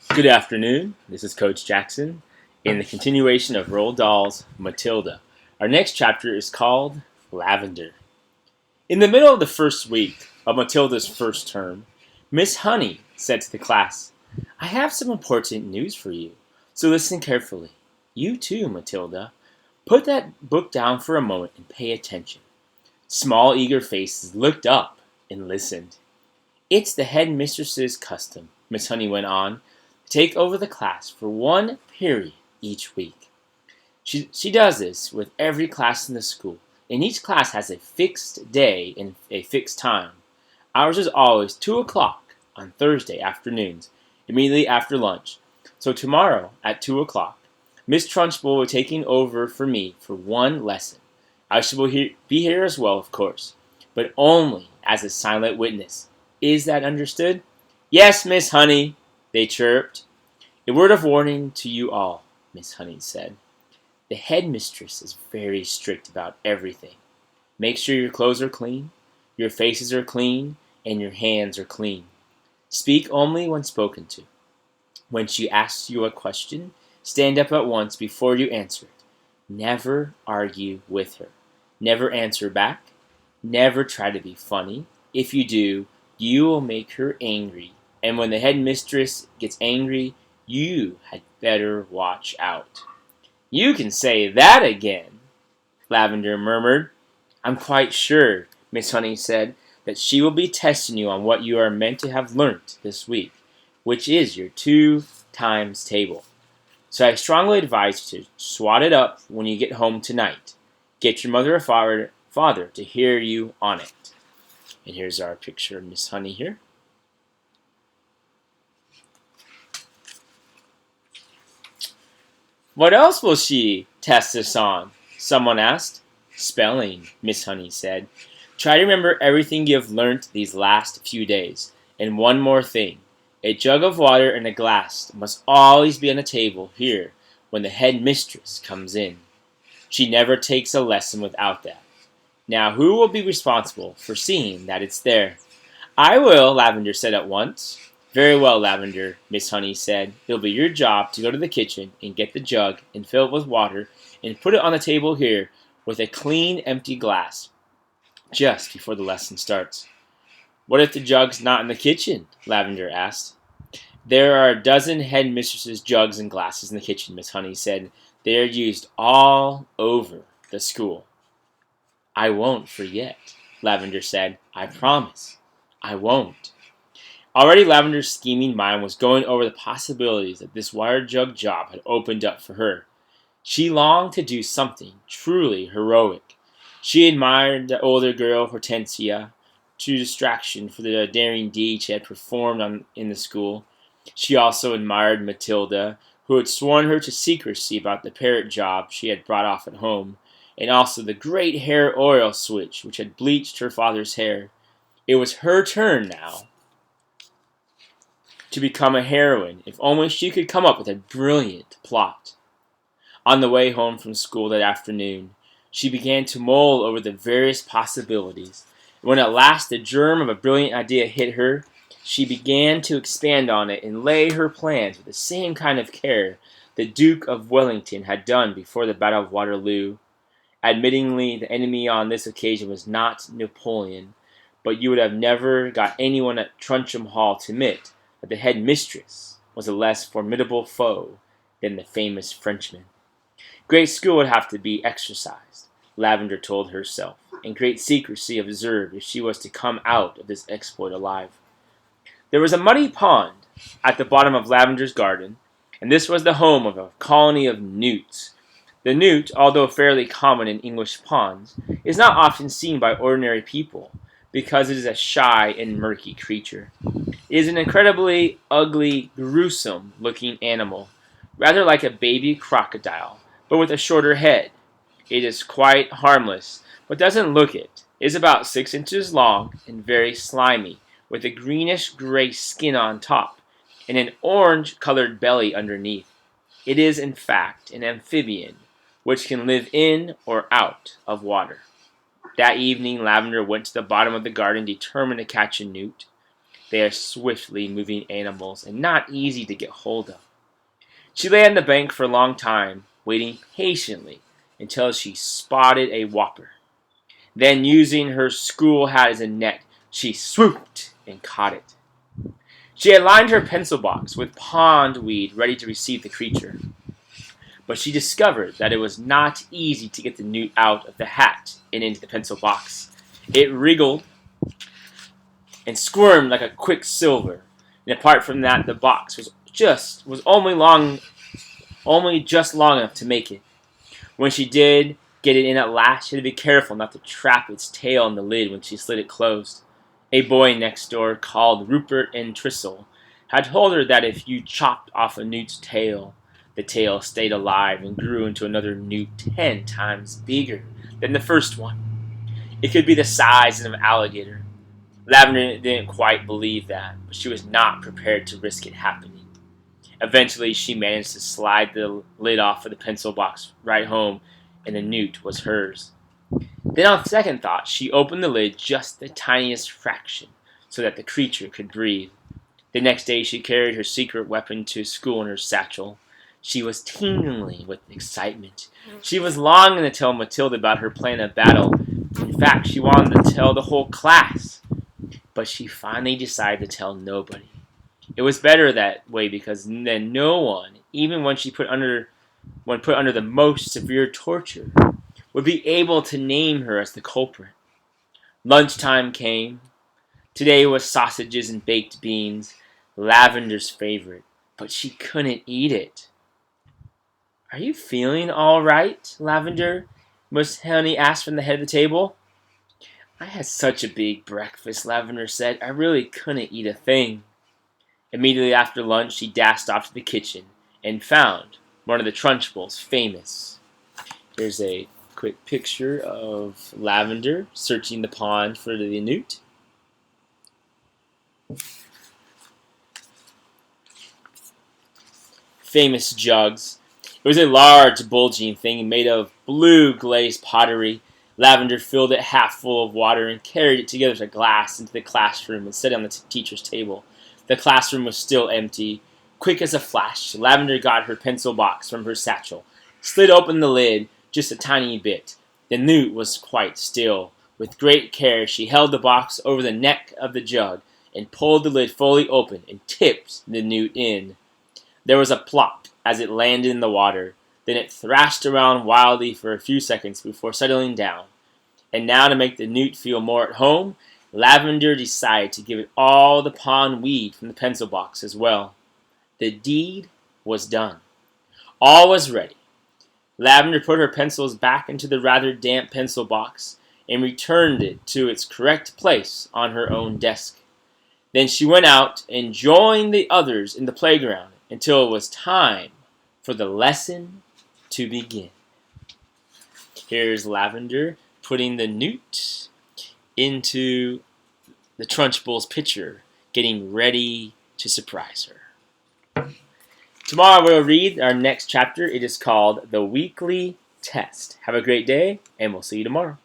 Good afternoon. This is Coach Jackson in the continuation of Roald Dahl's Matilda. Our next chapter is called Lavender. In the middle of the first week of Matilda's first term, Miss Honey said to the class, "I have some important news for you, so listen carefully. You too, Matilda. Put that book down for a moment and pay attention." Small, eager faces looked up and listened. "It's the headmistress's custom," Miss Honey went on, "to take over the class for one period each week. She does this with every class in the school, and each class has a fixed day and a fixed time. Ours is always 2 o'clock on Thursday afternoons, immediately after lunch. So tomorrow at 2 o'clock, Miss Trunchbull will be taking over for me for one lesson. I shall be here as well, of course, but only as a silent witness. Is that understood?" "Yes, Miss Honey," they chirped. "A word of warning to you all," Miss Honey said. "The headmistress is very strict about everything. Make sure your clothes are clean, your faces are clean, and your hands are clean. Speak only when spoken to. When she asks you a question, stand up at once before you answer it. Never argue with her. Never answer back. Never try to be funny. If you do, you will make her angry, and when the headmistress gets angry, you had better watch out." "You can say that again," Lavender murmured. "I'm quite sure," Miss Honey said, "that she will be testing you on what you are meant to have learnt this week, which is your 2 times table. So I strongly advise you to swat it up when you get home tonight. Get your mother or father to hear you on it." And here's our picture of Miss Honey here. "What else will she test us on?" someone asked. "Spelling," Miss Honey said. "Try to remember everything you have learnt these last few days. And one more thing. A jug of water and a glass must always be on the table here when the headmistress comes in. She never takes a lesson without that. Now who will be responsible for seeing that it's there?" "I will," Lavender said at once. "Very well, Lavender," Miss Honey said. "It'll be your job to go to the kitchen and get the jug and fill it with water and put it on the table here with a clean, empty glass just before the lesson starts." "What if the jug's not in the kitchen?" Lavender asked. "There are a dozen headmistresses' jugs and glasses in the kitchen," Miss Honey said. "They are used all over the school." "I won't forget," Lavender said. "I promise. I won't." Already Lavender's scheming mind was going over the possibilities that this wire jug job had opened up for her. She longed to do something truly heroic. She admired the older girl, Hortensia, to distraction for the daring deed she had performed in the school. She also admired Matilda, who had sworn her to secrecy about the parrot job she had brought off at home, and also the great hair oil switch which had bleached her father's hair. It was her turn now to become a heroine, if only she could come up with a brilliant plot. On the way home from school that afternoon, she began to mull over the various possibilities, and when at last the germ of a brilliant idea hit her, she began to expand on it and lay her plans with the same kind of care the Duke of Wellington had done before the Battle of Waterloo. Admittingly, the enemy on this occasion was not Napoleon, but you would have never got anyone at Truncham Hall to admit that the headmistress was a less formidable foe than the famous Frenchman. Great skill would have to be exercised, Lavender told herself, and great secrecy observed if she was to come out of this exploit alive. There was a muddy pond at the bottom of Lavender's garden, and this was the home of a colony of newts. The newt, although fairly common in English ponds, is not often seen by ordinary people, because it is a shy and murky creature. It is an incredibly ugly, gruesome-looking animal, rather like a baby crocodile, but with a shorter head. It is quite harmless, but doesn't look it. It is about 6 inches long and very slimy, with a greenish-gray skin on top, and an orange-colored belly underneath. It is, in fact, an amphibian, which can live in or out of water. That evening Lavender went to the bottom of the garden determined to catch a newt. They are swiftly moving animals and not easy to get hold of. She lay on the bank for a long time, waiting patiently until she spotted a whopper. Then, using her school hat as a net, she swooped and caught it. She had lined her pencil box with pondweed ready to receive the creature. But she discovered that it was not easy to get the newt out of the hat and into the pencil box. It wriggled and squirmed like a quicksilver, and apart from that, the box was only just long enough to make it. When she did get it in at last, she had to be careful not to trap its tail in the lid when she slid it closed. A boy next door, called Rupert and Tristle, had told her that if you chopped off a newt's tail, the tail stayed alive and grew into another newt 10 times bigger than the first one. It could be the size of an alligator. Lavender didn't quite believe that, but she was not prepared to risk it happening. Eventually, she managed to slide the lid off of the pencil box right home, and the newt was hers. Then, on second thought, she opened the lid just the tiniest fraction so that the creature could breathe. The next day, she carried her secret weapon to school in her satchel. She was tingling with excitement. She was longing to tell Matilda about her plan of battle. In fact, she wanted to tell the whole class. But she finally decided to tell nobody. It was better that way because then no one, even when put under the most severe torture, would be able to name her as the culprit. Lunchtime came. Today was sausages and baked beans, Lavender's favorite, but she couldn't eat it. "Are you feeling all right, Lavender?" Miss Honey asked from the head of the table. "I had such a big breakfast," Lavender said. "I really couldn't eat a thing." Immediately after lunch, she dashed off to the kitchen and found one of the Trunchbull's famous. Here's a quick picture of Lavender searching the pond for the newt. Famous jugs. It was a large, bulging thing made of blue glazed pottery. Lavender filled it half full of water and carried it together with a glass into the classroom and set it on the teacher's table. The classroom was still empty. Quick as a flash, Lavender got her pencil box from her satchel, slid open the lid just a tiny bit. The newt was quite still. With great care, she held the box over the neck of the jug and pulled the lid fully open and tipped the newt in. There was a plop as it landed in the water. Then it thrashed around wildly for a few seconds before settling down. And now, to make the newt feel more at home, Lavender decided to give it all the pondweed from the pencil box as well. The deed was done. All was ready. Lavender put her pencils back into the rather damp pencil box and returned it to its correct place on her own desk. Then she went out and joined the others in the playground until it was time for the lesson to begin. Here's Lavender putting the newt into the Trunchbull's pitcher, getting ready to surprise her. Tomorrow we'll read our next chapter. It is called The Weekly Test. Have a great day, and we'll see you tomorrow.